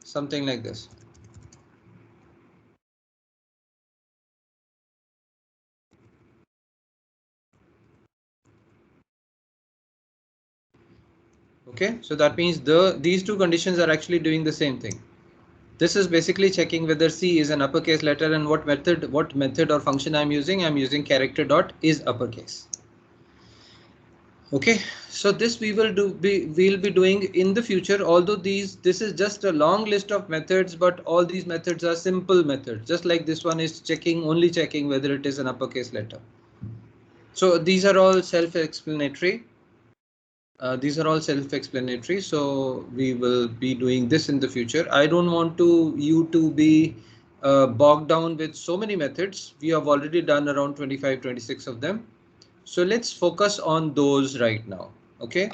something like this. Okay, so that means these two conditions are actually doing the same thing. This is basically checking whether C is an uppercase letter and what method or function I'm using. I'm using character dot is uppercase. Okay, so this we'll be doing in the future, although this is just a long list of methods, but all these methods are simple methods, just like this one is only checking whether it is an uppercase letter. So these are all self-explanatory. So we will be doing this in the future. I don't want you to be bogged down with so many methods. We have already done around 25, 26 of them. So let's focus on those right now. Okay.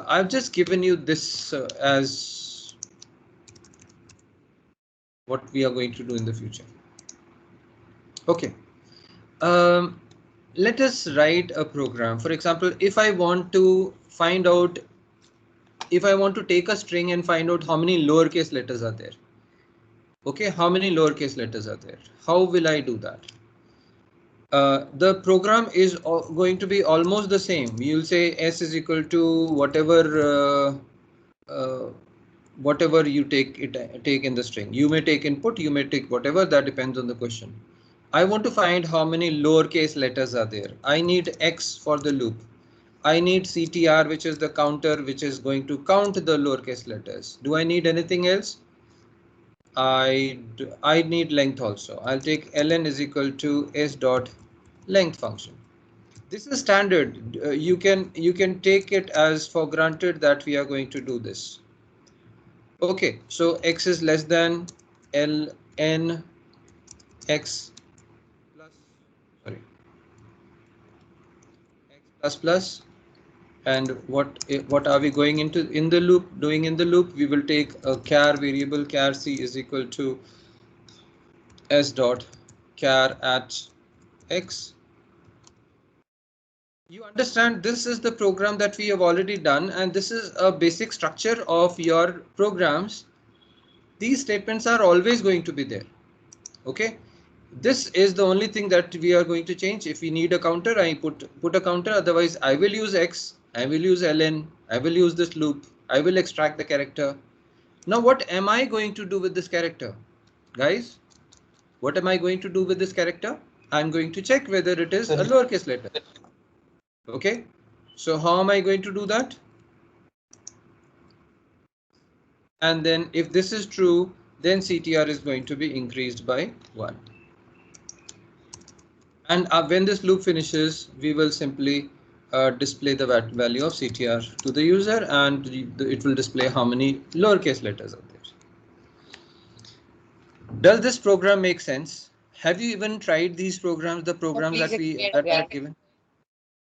I've just given you this as what we are going to do in the future. Okay. Let us write a program. For example, if I want to take a string and find out how many lowercase letters are there. Okay, how many lowercase letters are there? How will I do that? The program is going to be almost the same. You'll say s is equal to whatever you take in the string. You may take input, you may take whatever, that depends on the question. I want to find how many lowercase letters are there. I need x for the loop. I need CTR, which is the counter, which is going to count the lowercase letters. Do I need anything else? I need length also. I'll take ln is equal to s dot length function. This is standard. You can take it as for granted that we are going to do this. Okay, so x is less than ln x plus, and what are we going into in the loop? Doing in the loop, we will take a char variable, char c is equal to s dot char at x. You understand, this is the program that we have already done, and this is a basic structure of your programs. These statements are always going to be there. Okay, this is the only thing that we are going to change. If we need a counter, I put a counter. Otherwise, I will use x, I will use ln, I will use this loop, I will extract the character. Now what am I going to do with this character, guys? What am I going to do with this character? I'm going to check whether it is a lowercase letter. Okay, so how am I going to do that? And then if this is true, then CTR is going to be increased by 1. And when this loop finishes, we will simply display the value of CTR to the user, and it will display how many lowercase letters are there. Does this program make sense? Have you even tried these programs, the programs that we are given?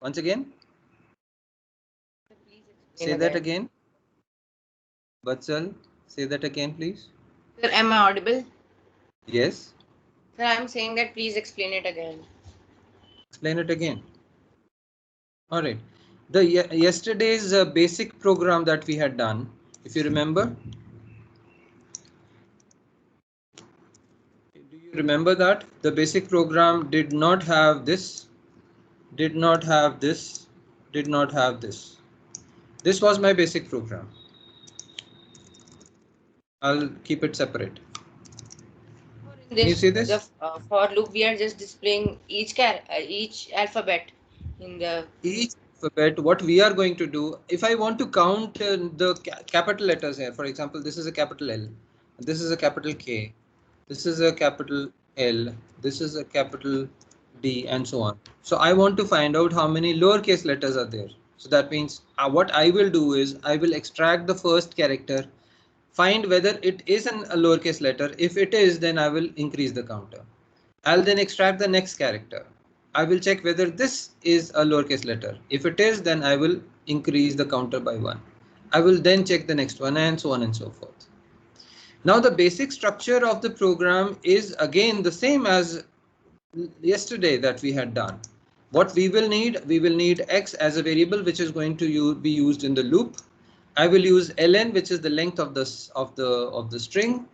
Once again? Say that again. Vatsal, say that again, please. Sir, am I audible? Yes. Sir, I'm saying that please explain it again. Explain it again. All right. The yesterday's basic program that we had done, if you remember. Do you remember that? The basic program did not have this, did not have this, did not have this. This was my basic program. I'll keep it separate. Can you see this? The for loop, we are just displaying each alphabet in the each alphabet. What we are going to do, if I want to count the capital letters here, for example, this is a capital L, this is a capital K, this is a capital L, this is a capital D, and so on. So I want to find out how many lowercase letters are there. So that means what I will do is I will extract the first character, find whether it is a lowercase letter. If it is, then I will increase the counter. I'll then extract the next character. I will check whether this is a lowercase letter. If it is, then I will increase the counter by 1. I will then check the next one, and so on and so forth. Now the basic structure of the program is again the same as yesterday that we had done. What we will need x as a variable which is going to be used in the loop. I will use ln, which is the length of the string.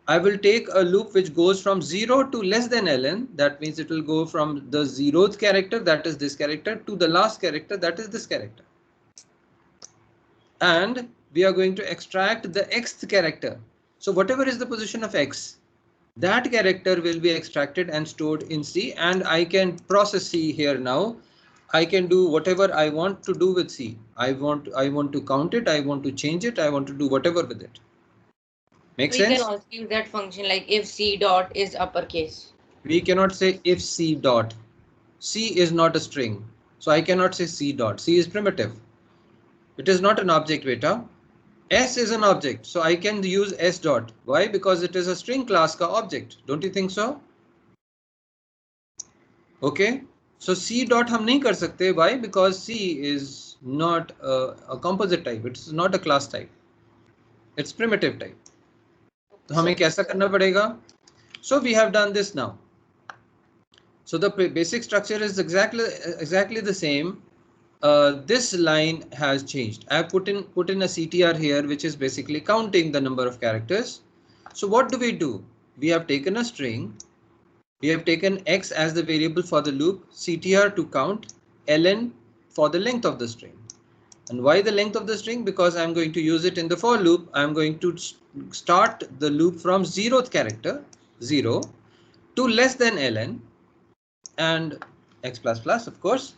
I will take a loop which goes from 0 to less than ln. That means it will go from the 0th character, that is this character, to the last character, that is this character. And we are going to extract the xth character. So whatever is the position of x, that character will be extracted and stored in C, and I can process C here now. I can do whatever I want to do with C. I want to count it, I want to change it, I want to do whatever with it. Make We can sense? also use that function like if C dot is uppercase. We cannot say if C dot. C is not a string. So I cannot say C dot. C is primitive. It is not an object, beta. S is an object. So I can use S dot. Why? Because it is a string class ka object. Don't you think so? Okay. So C dot हम नहीं कर सकते. Why? Because C is not a composite type. It's not a class type. It's primitive type. तो हमें कैसा करना पड़ेगा? So we have done this now. So the basic structure is exactly the same. This line has changed. I have put in a CTR here, which is basically counting the number of characters. So what do? We have taken a string. We have taken x as the variable for the loop, CTR to count, ln for the length of the string. And why the length of the string? Because I'm going to use it in the for loop. I'm going to start the loop from 0th character, 0, to less than ln and x plus plus, of course.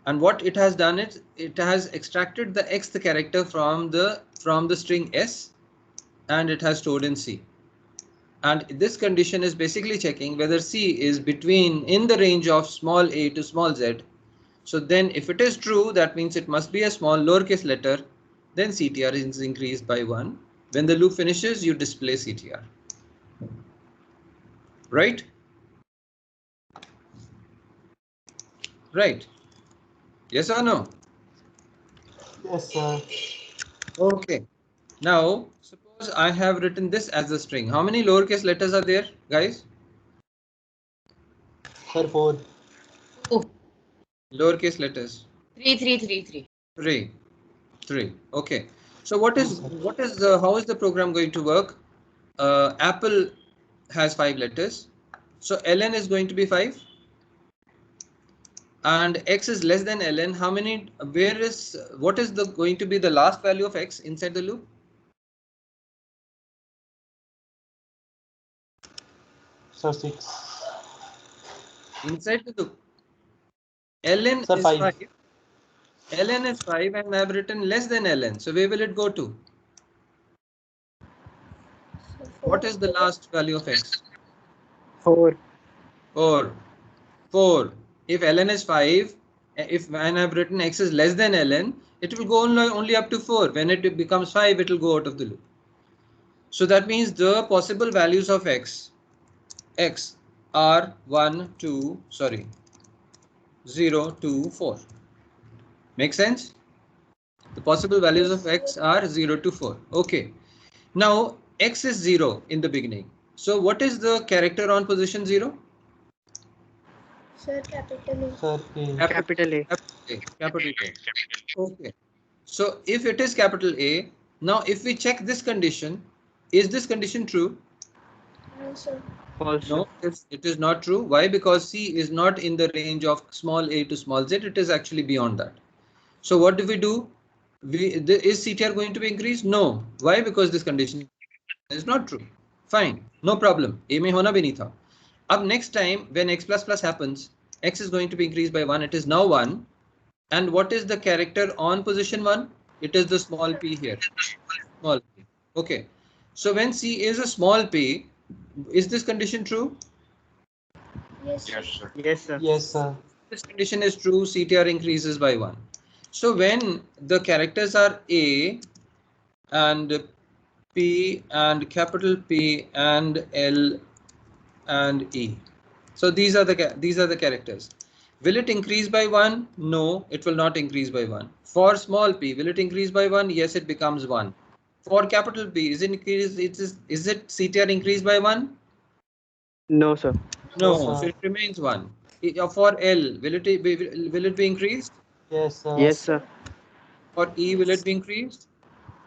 And what it has done is it has extracted the xth character from the string s, and it has stored in C. And this condition is basically checking whether C is in the range of small a to small z. So then if it is true, that means it must be a small lowercase letter, then CTR is increased by 1. When the loop finishes, you display CTR. Right? Right. Yes or no? Yes, sir. Okay. Now, suppose I have written this as a string. How many lowercase letters are there, guys? Sir, 4. Oh, Lowercase letters. 3. 3. Okay. So how is the program going to work? Apple has 5 letters. So ln is going to be 5. And x is less than ln. What is going to be the last value of x inside the loop? Sir, 6. Inside the loop. ln Sir, is 5. 5. ln is 5 and I have written less than ln. So where will it go to? What is the last value of x? 4. 4. If ln is 5, when I have written x is less than ln, it will go only up to 4. When it becomes 5, it will go out of the loop. So that means the possible values of x are 0 to 4. Make sense? The possible values of x are 0 to 4. Okay. Now x is 0 in the beginning. So what is the character on position 0? Sir, capital A. Sir, A. Capital A. Capital A. Okay. So if it is capital A, now if we check this condition, is this condition true? No, sir. False. No, it is not true. Why? Because C is not in the range of small a to small z. It is actually beyond that. So what do? Is CTR going to be increased? No. Why? Because this condition is not true. Fine, no problem. A mein hona bhi nahi tha. Up next time when x plus plus happens, x is going to be increased by 1. It is now 1. And what is the character on position 1? It is the small p here. Small p. Okay. So when C is a small p, is this condition true? Yes, sir. Yes, sir. Yes, sir. This condition is true, CTR increases by 1. So when the characters are A and P and capital P and L and E. So these are the characters. Will it increase by 1? No, it will not increase by 1. For small p, will it increase by 1? Yes, it becomes 1. For capital P, is it CTR increased by 1? No, sir. No, Yes, so sir. it remains 1. For L, will it be increased? Yes, sir. Yes, sir. For E, will it be increased?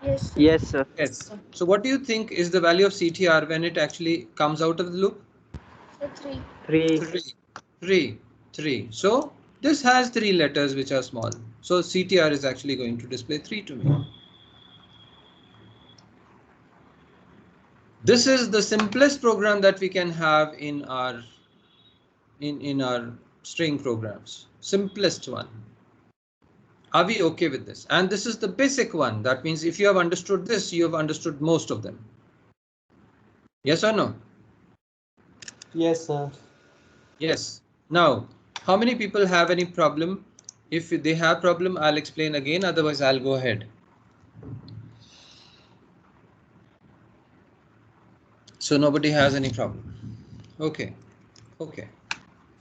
Yes, sir. Yes, sir. Yes. So what do you think is the value of CTR when it actually comes out of the loop? So 3. 3. 3. So this has 3 letters which are small. So CTR is actually going to display 3 to me. This is the simplest program that we can have in our string programs. Simplest one. Are we okay with this? And this is the basic one. That means if you have understood this, you have understood most of them. Yes or no? Yes, sir. Yes. Now, how many people have any problem? If they have problem, I'll explain again. Otherwise, I'll go ahead. So nobody has any problem. Okay. Okay.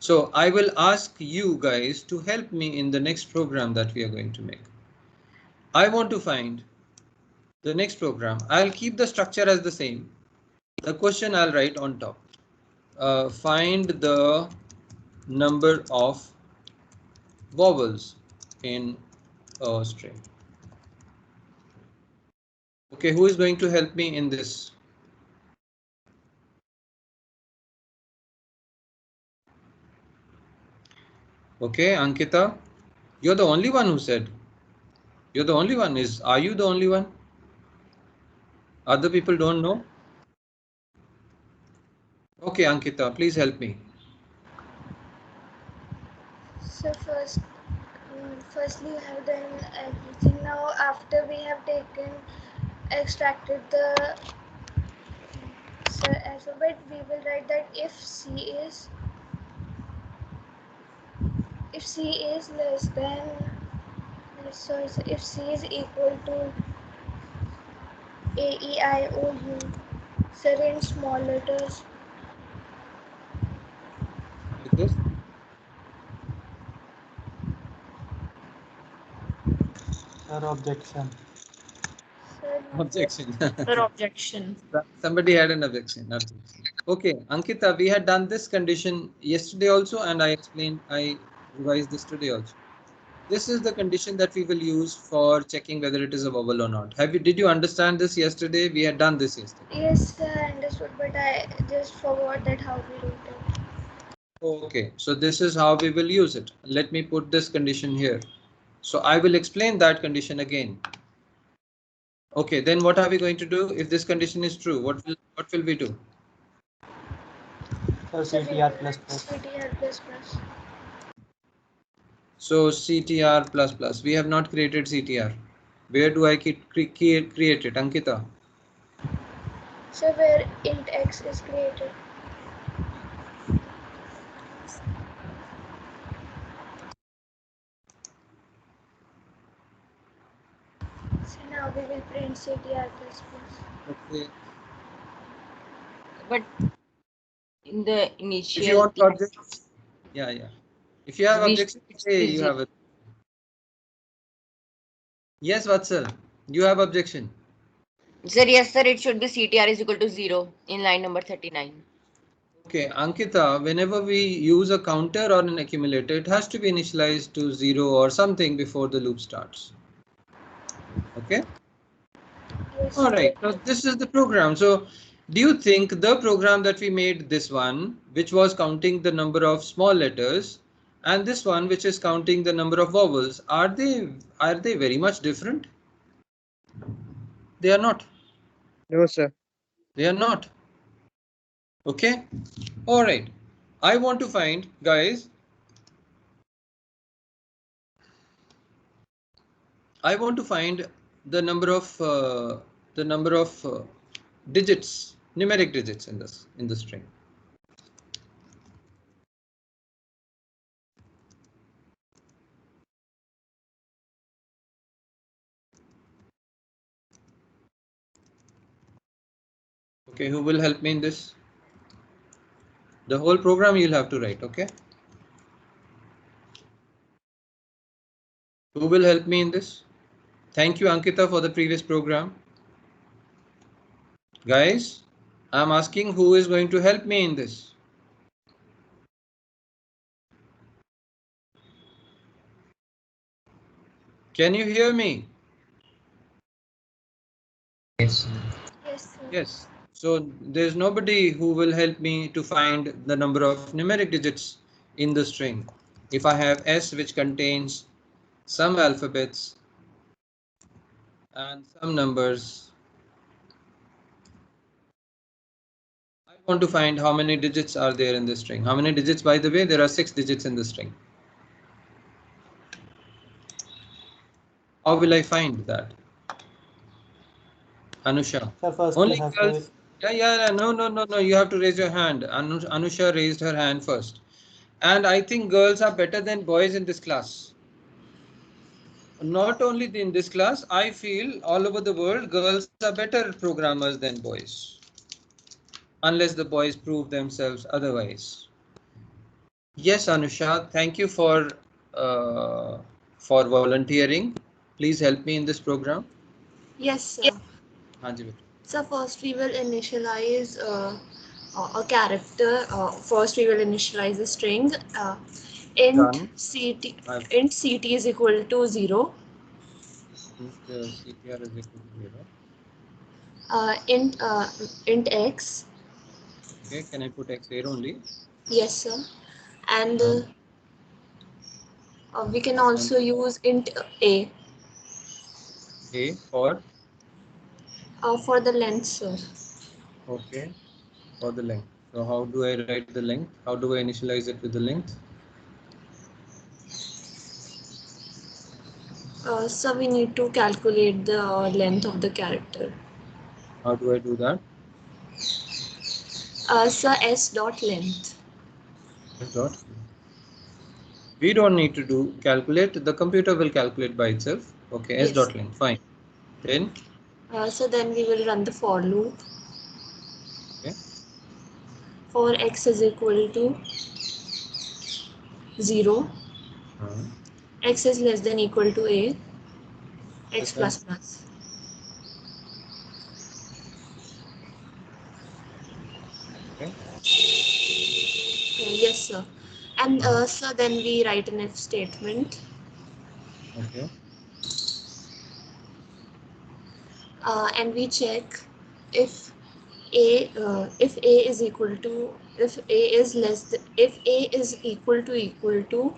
So I will ask you guys to help me in the next program that we are going to make. I want to find the next program. I'll keep the structure as the same. The question I'll write on top. Find the number of vowels in a string. Okay, who is going to help me in this? Okay, Ankita, you're the only one who said. You're the only one. Are you the only one? Other people don't know? Okay, Ankita, please help me. So firstly you have done everything. Now after we have extracted the alphabet, we will write that if C is less than sorry, so if C is equal to A E I O U, so in small letters. Like this? Sir, objection. Objection. Sir, objection. Somebody had an objection. Okay, Ankita, we had done this condition yesterday also, and I revised this today also. This is the condition that we will use for checking whether it is a vowel or not. Did you understand this yesterday? We had done this yesterday. Yes, I understood, but I just forgot that how we wrote it. Okay, so this is how we will use it. Let me put this condition here. So I will explain that condition again. Okay, then what are we going to do if this condition is true? What will we do? Sir, So we CTR will plus write plus. CTR plus plus. So CTR plus plus. We have not created CTR. Where do I create it, Ankita? So where int x is created. So now we will print CTR plus plus. Okay. But in the If you initial want class, objects, yeah. If you have initial objection, text say is you zero. have it. Yes, Vatsal, you have objection. Sir, yes, sir, it should be CTR is equal to 0 in line number 39. Okay, Ankita, whenever we use a counter or an accumulator, it has to be initialized to 0 or something before the loop starts. Okay. Yes. All right. So this is the program. So do you think the program that we made, this one, which was counting the number of small letters, and this one, which is counting the number of vowels, are they very much different? They are not. No, sir. They are not. Okay. All right. I want to find, guys, I want to find the number of digits, numeric digits in the string. Okay, who will help me in this? The whole program you'll have to write. Okay. Who will help me in this? Thank you, Ankita, for the previous program. Guys, I'm asking who is going to help me in this. Can you hear me? Yes. Yes, sir. Yes. So there's nobody who will help me to find the number of numeric digits in the string. If I have S which contains some alphabets and some numbers, I want to find how many digits are there in the string. How many digits, by the way? There are 6 digits in the string. How will I find that? Anusha. Sir, first you Only have to. girls. Yeah. No. You have to raise your hand. Anusha raised her hand first. And I think girls are better than boys in this class. Not only in this class, I feel all over the world, girls are better programmers than boys. Unless the boys prove themselves otherwise. Yes, Anusha, thank you uh, for volunteering. Please help me in this program. Yes, sir. हाँ जी बेटा. So first we will initialize a character. First we will initialize a string. Int Done. ct I've int ct is equal to 0. CTR is equal to 0. Int x. Okay, can I put X here only? Yes, sir. And Um, we can and also use int a A for, for the length, sir. okay, for the length. So how do I write the length? How do I initialize it with the length? So we need to calculate the length of the character. How do I do that? So s dot length. S dot. We don't need to do calculate. The computer will calculate by itself. Okay, S Yes. dot length. Fine. Then, So then we will run the for loop. okay. For x is equal to 0, Uh, x is less than equal to a, x less than, plus plus. okay. Yes, sir. And so then we write an if statement, Okay. and we check if if a is equal to if a is less than, if a is equal to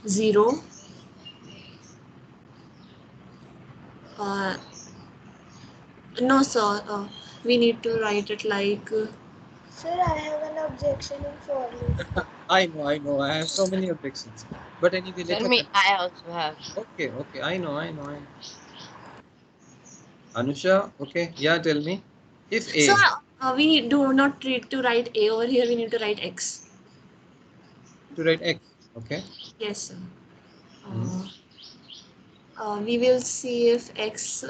0, uh, no, sir. We need to write it like Sir, I have an objection in for loop. I know. I have so many objections. But anyway, let Sir, her me, continue. I also have. Okay. I know. Anusha, okay. Yeah, tell me. If so. A, We do not need to write a over here. We need to write x. to write X. Okay. Yes, sir. Hmm. We will see if x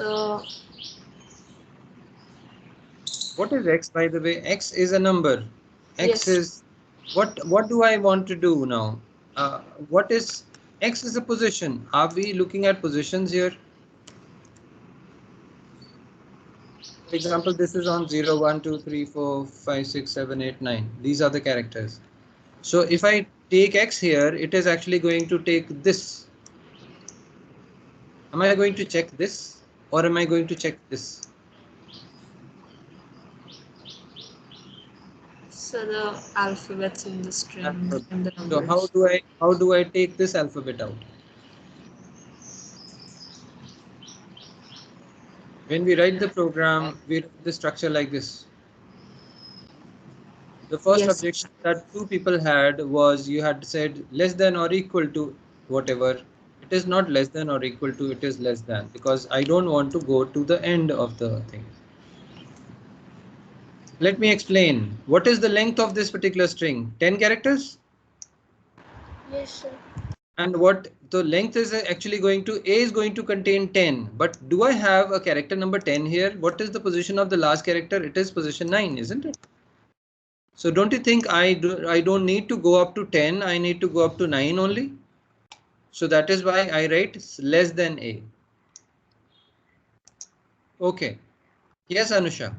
What is X, by the way? X is a number. X yes, is what do I want to do now? What is X is a position. Are we looking at positions here? For example, this is on 0, 1, 2, 3, 4, 5, 6, 7, 8, 9. These are the characters. So if I take X here, it is actually going to take this. Am I going to check this or am I going to check this? so the alphabets in the string Alphabet. and the So numbers. how do I take this alphabet out? When we write the program, we write the structure like this. The first Yes, objection that two people had was you had said less than or equal to whatever. It is not less than or equal to, it is less than, because I don't want to go to the end of the thing. Let me explain. What is the length of this particular string? 10 characters? Yes, sir. And what the length is actually going to, A is going to contain 10. But do I have a character number 10 here? What is the position of the last character? It is position 9, isn't it? So don't you think I don't need to go up to 10, I need to go up to 9 only? So that is why I write less than A. Okay. Yes, Anusha.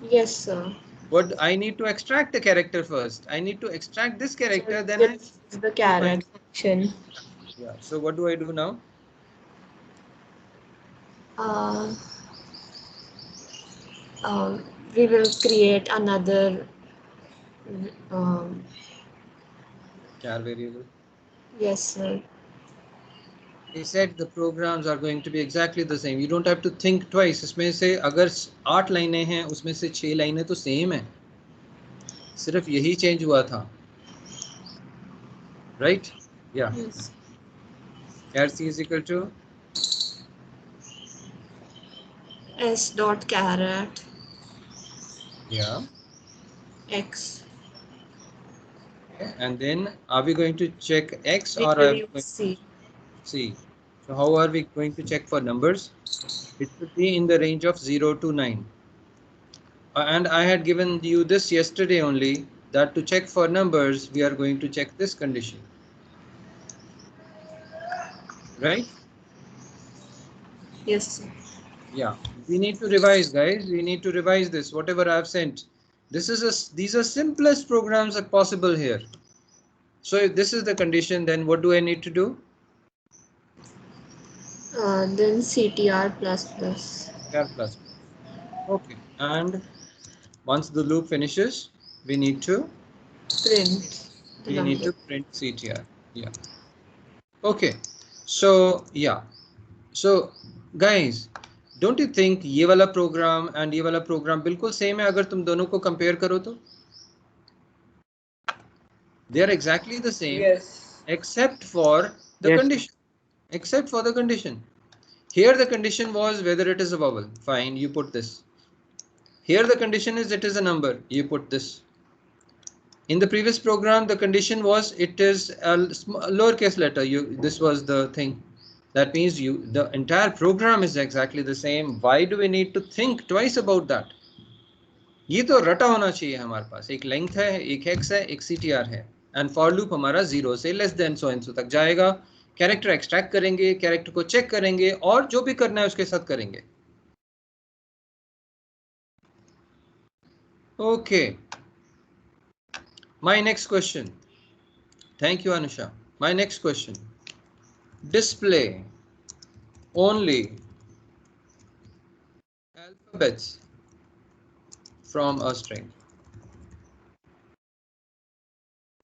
yes, sir. What I need to extract the character first. I need to extract this So character, then we I will use the do my caret function. yeah. So what do I do now? Uh, we will create another. Um, Char variable. yes, sir. I said the programs are going to be exactly the same. You don't have to think twice. इसमें से अगर 8 लाइनें हैं उसमें से 6 लाइनें तो same है, सिर्फ यही चेंज हुआ था, right? Yeah. Yes. RC is equal to S dot caret yeah. X. Okay. And then are we going to check X or are we going Reproduce C. to C? So how are we going to check for numbers? It should be in the range of 0 to 9. And I had given you this yesterday only, that to check for numbers we are going to check this condition, right? Yes, sir. Yeah, we need to revise, guys. We need to revise this, whatever I've sent. These are simplest programs that possible here. So if this is the condition, then what do I need to do? Then CTR plus plus. CTR plus. Okay, and once the loop finishes, we need to Print the number. print CTR. Yeah. Okay. So yeah. So guys, don't you think ये वाला program and ये वाला program बिल्कुल same है अगर तुम दोनों को compare करो तो? They are exactly the same. Yes. Except for the Yes. condition. Except for the condition. Here the condition was whether it is a vowel. Fine, you put this. Here the condition is it is a number. You put this. In the previous program, the condition was it is a lowercase letter. This was the thing. That means the entire program is exactly the same. Why do we need to think twice about that? ये तो रटा होना चाहिए हमारे पास. एक length है, एक x है, एक CTR है. And for loop हमारा 0 से less than so and so तक जाएगा. Character extract करेंगे, character को check करेंगे और जो भी करना है उसके साथ करेंगे. Okay. My next question. Thank you, Anusha. My next question. Display only alphabets from a string.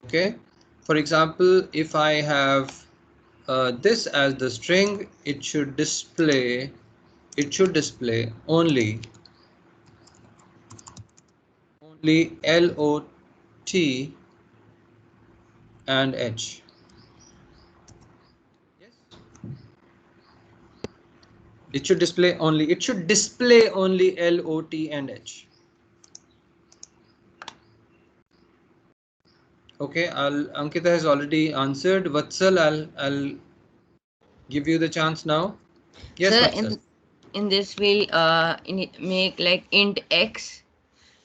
Okay. For example, if I have this as the string, it should display only LOT and H. Yes. It should display only LOT and H. Okay, Ankita has already answered. Vatsal, I'll give you the chance now. Yes, Sir, Vatsal. in this we'll make like int x,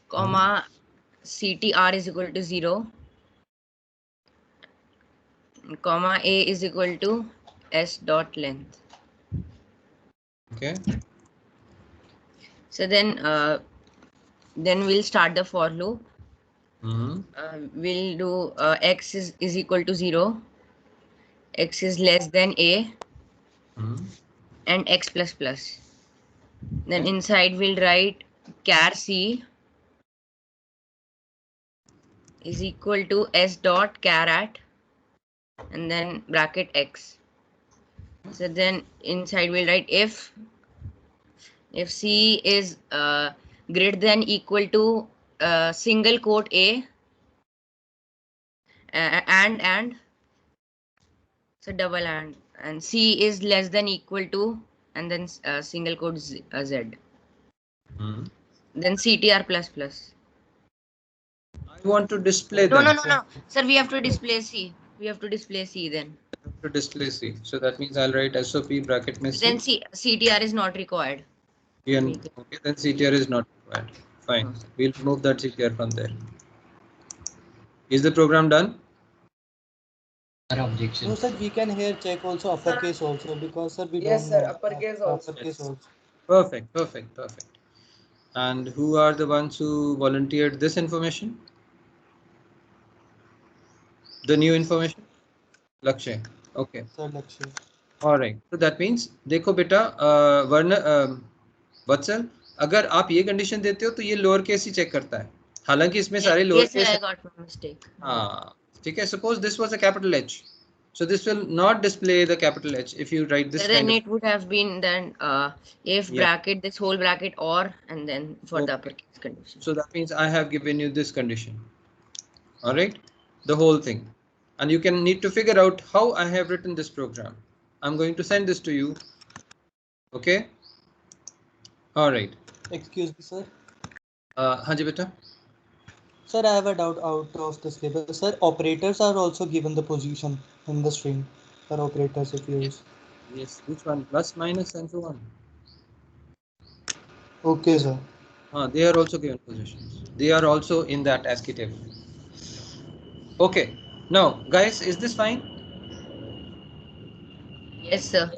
comma CTR is equal to 0, comma a is equal to s dot length. Okay. So then we'll start the for loop. We'll do x is equal to 0, x is less than a, and x plus plus. Then inside we'll write char c is equal to s dot caret and then bracket x. So then inside we'll write if c is greater than equal to single quote a and so double and c is less than equal to and then single quote z. Then CTR plus plus. I want to display No, them. no. Sir, we have to display C. We have to display C then. To display C. So that means I'll write SOP bracket में C. Then CTR is not required. Okay, then CTR is not required. Fine. We'll remove that CTR from there. Is the program done? Objection. No, sir, we can here check also uppercase also because sir we Yes, don't sir, know uppercase also. uppercase also. Perfect. And who are the ones who volunteered this information? The new information? Lakshay. Okay. Sir, Lakshya. All right. So that means देखो बेटा वर्ण वत्सल अगर आप ये condition देते हो तो ये लोअर केस ही चेक करता है, हालांकि इसमें सारे lower Yes, sir, case I है। got my mistake. हाँ ठीक है, suppose this was a capital H, so this will not display the capital H if you write this So then kind of. it would have been then if Yeah. bracket this whole bracket or and then for the Okay. uppercase condition. So that means I have given you this condition. All right, the whole thing, and you can need to figure out how I have written this program. I'm going to send this to you. Okay. All right. Excuse me, sir. हाँ जी बेटा. Sir, I have a doubt out of the syllabus. Sir, operators are also given the position in the string. For operators, if you use. Yes, which one? Plus, minus, and so on. Okay, sir. They are also given positions. They are also in that ASCII table. Okay. Now, guys, is this fine? Yes, sir.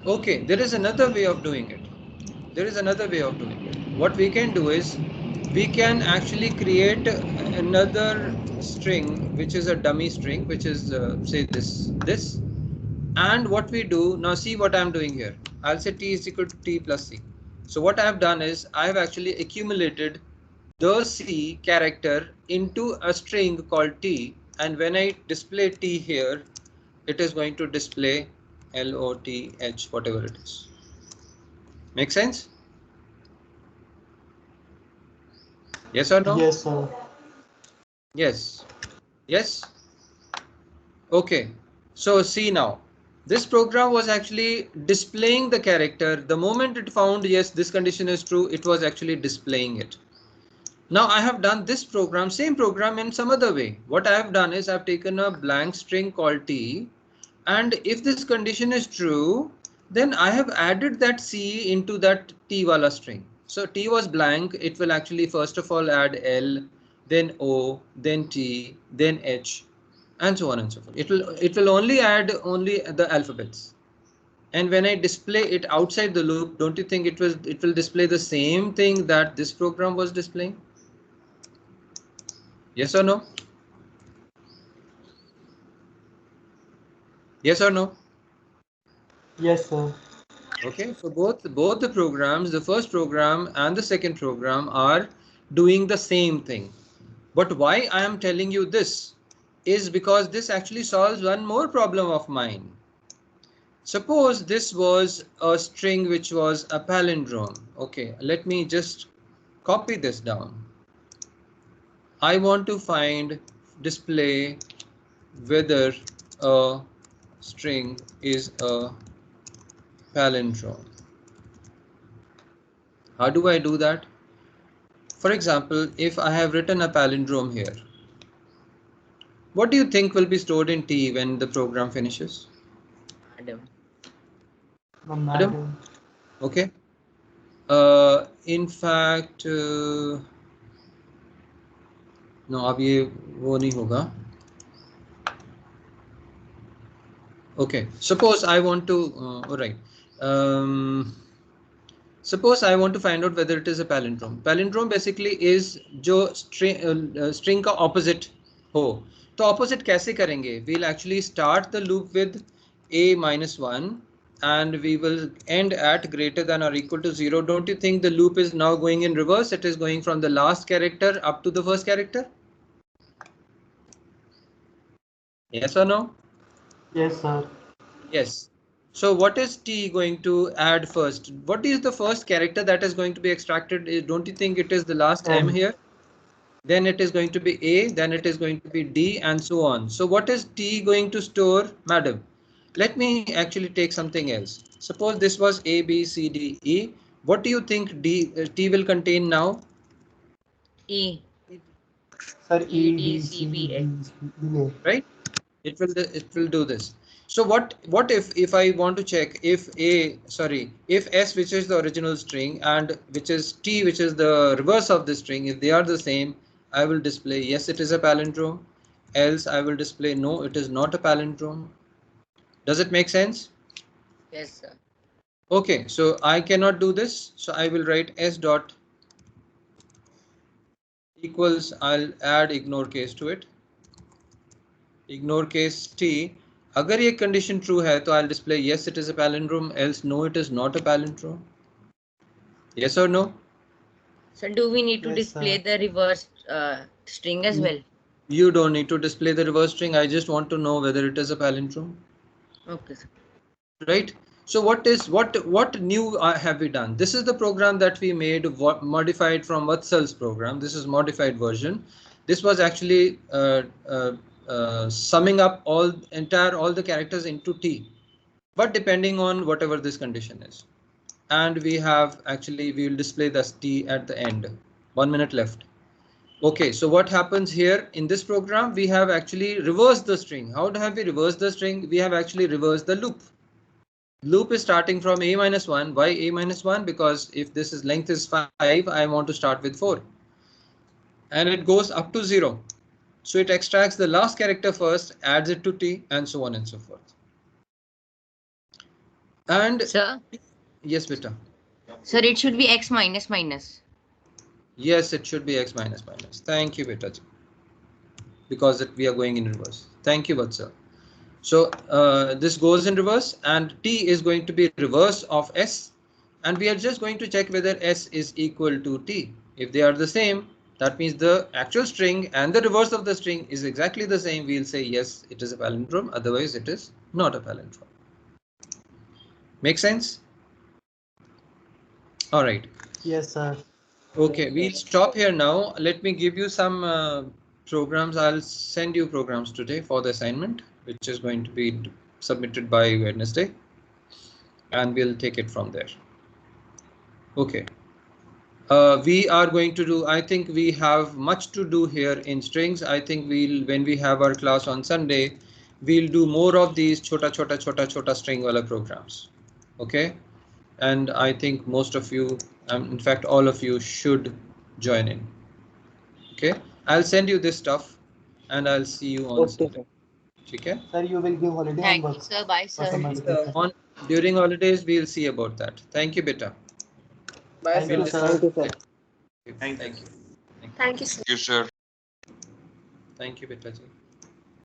Okay. There is another way of doing it. There is another way of doing it. What we can do is we can actually create another string, which is a dummy string, which is say this. And what we do now, see what I'm doing here. I'll say t is equal to t plus c. So what I've done is I've actually accumulated the c character into a string called t, and when I display t here, it is going to display LOTH, whatever it is. Make sense? Yes or no? Yes, sir. Yes. Yes. Okay. So see now, this program was actually displaying the character. The moment it found yes, this condition is true, it was actually displaying it. Now I have done this program, same program in some other way. What I have done is I've taken a blank string called t, and if this condition is true, then I have added that c into that t wala string. So t was blank, it will actually first of all add L, then O, then T, then H, and so on and so forth. It will only add only the alphabets. And when I display it outside the loop, don't you think it will display the same thing that this program was displaying? Yes or no? Yes or no? Yes, sir. Okay, so both the programs, the first program and the second program, are doing the same thing. But why I am telling you this is because this actually solves one more problem of mine. Suppose this was a string which was a palindrome. Okay, let me just copy this down. I want to display whether a string is a palindrome. How do I do that? For example, if I have written a palindrome here, what do you think will be stored in T when the program finishes? Madam. Madam. Okay. In fact, no, अब ये वो नहीं होगा. Okay. Suppose I want to, all right. Suppose I want to find out whether it is a palindrome. Palindrome basically is जो string का opposite हो. तो opposite कैसे करेंगे? We'll actually start the loop with a minus 1 and we will end at greater than or equal to 0. Don't you think the loop is now going in reverse? It is going from the last character up to the first character? Yes or no? Yes, sir. Yes. So what is T going to add first? What is the first character that is going to be extracted? Don't you think it is the last M here? Then it is going to be A, then it is going to be D, and so on. So what is T going to store, madam? Let me actually take something else. Suppose this was A, B, C, D, E. What do you think T will contain now? E. Sir, E, E, D, D, C, C, B, D, A. E, A. Right? It will do this. So what if I want to check if if S, which is the original string, and which is T, which is the reverse of the string, if they are the same, I will display yes, it is a palindrome. Else I will display no, it is not a palindrome. Does it make sense? Yes, sir. Okay, so I cannot do this, so I will write S dot equals, I'll add ignore case to it. Ignore case T, अगर ये condition true है तो I'll display yes it is a palindrome, else no it is not a palindrome. Yes or no? So do we need to Yes, display sir. the reverse string as well? You don't need to display the reverse string. I just want to know whether it is a palindrome. Okay, sir. Right. So what new have we done? This is the program that we made, modified from Vatsal's program. This is modified version. This was actually summing up all the characters into T, but depending on whatever this condition is. And we will display this T at the end. 1 minute left. Okay, so what happens here in this program? We have actually reversed the string. How have we reversed the string? We have actually reversed the loop. Loop is starting from a minus 1. Why a minus 1? Because if this is length is 5, I want to start with 4. And it goes up to 0. So it extracts the last character first, adds it to T, and so on and so forth. And Sir? yes, beta. Sir, it should be x minus minus. Yes, it should be x minus minus. Thank you, beta. Because we are going in reverse. Thank you, Vatsal. So this goes in reverse, and T is going to be reverse of S, and we are just going to check whether S is equal to T. If they are the same, that means the actual string and the reverse of the string is exactly the same. We'll say yes, it is a palindrome. Otherwise, it is not a palindrome. Make sense? All right. Yes, sir. Okay, we'll stop here now. Let me give you some programs. I'll send you programs today for the assignment, which is going to be submitted by Wednesday, and we'll take it from there. Okay. We are going to do, I think we have much to do here in strings. I think when we have our class on Sunday, we'll do more of these chota string wala programs. Okay. And I think most of you, in fact, all of you should join in. Okay. I'll send you this stuff and I'll see you on Okay, Sunday. sir. Okay. Sir, you will give holiday Thank on you, sir. Bye, for sir. summer vacation. During holidays, we'll see about that. Thank you, beta. Bye, Thank sir. you, Thank sir. you, sir. Thank you. Thank you, sir. Thank you, beta.